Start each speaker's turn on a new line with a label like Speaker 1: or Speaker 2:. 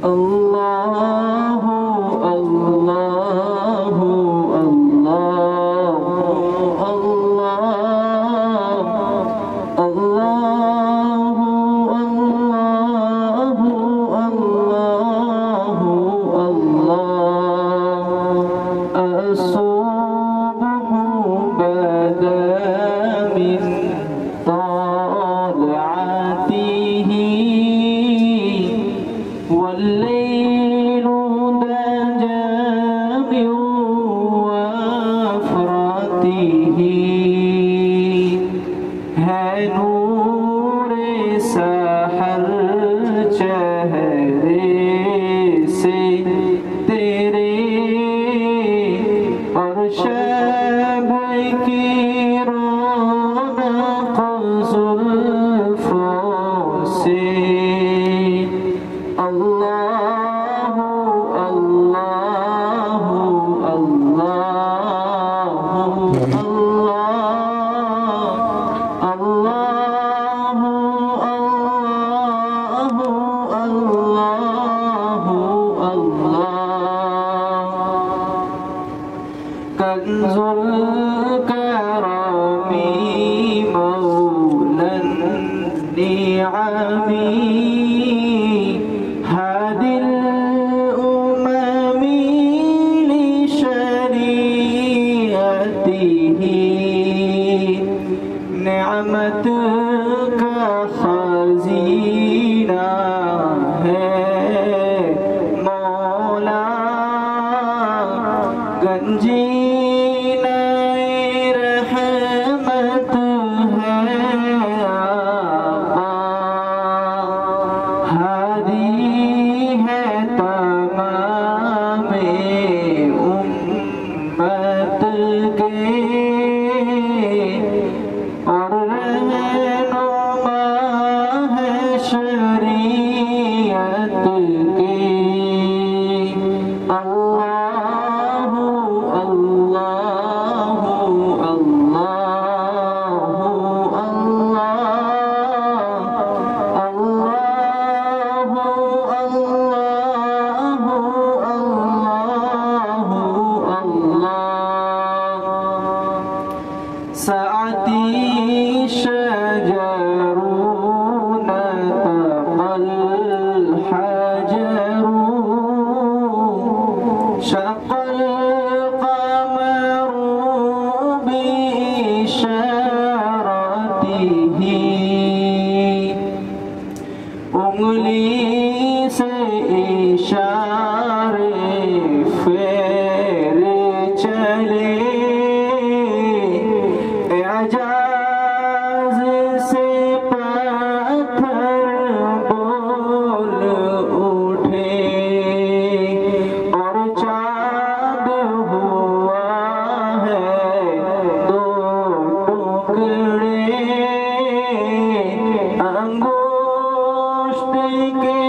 Speaker 1: अल्लाहु अल्लाहु अल्लाहु अल्लाह अल्लाहु अल्लाहु अल्लाहु अल्लाह असुबहु बदा मिन तालअतिही والليل دجى من وفرته है नूर सहर चेहरे से तेरे और शब की रौनक जुल्फों से अल्लाहु अल्लाहु अल्लाहु अल्लाह अल्लाहु अल्लाहु अल्लाहु अल्लाह कंजुल करमी मौलन निअमी हादिल उममी लिशरीअतिही नेअमत का खजीना है मौला गंजीना रहमत है आका हादी है तमाम उम्मत के और रहनुमा है शरीयत के अल्लाहु अल्लाहु अल्लाहु अल्लाह अल्लाहु अल्लाहु अल्लाहु अल्लाह सअती शजरून तक़ल हजरू शक़ल क़मरू बिइशारतिही उंगली से इशारे फेर चले एजाज से पत्थर बोल उठे और चाँद हुआ है दो टुकड़े अंगूष्ठ के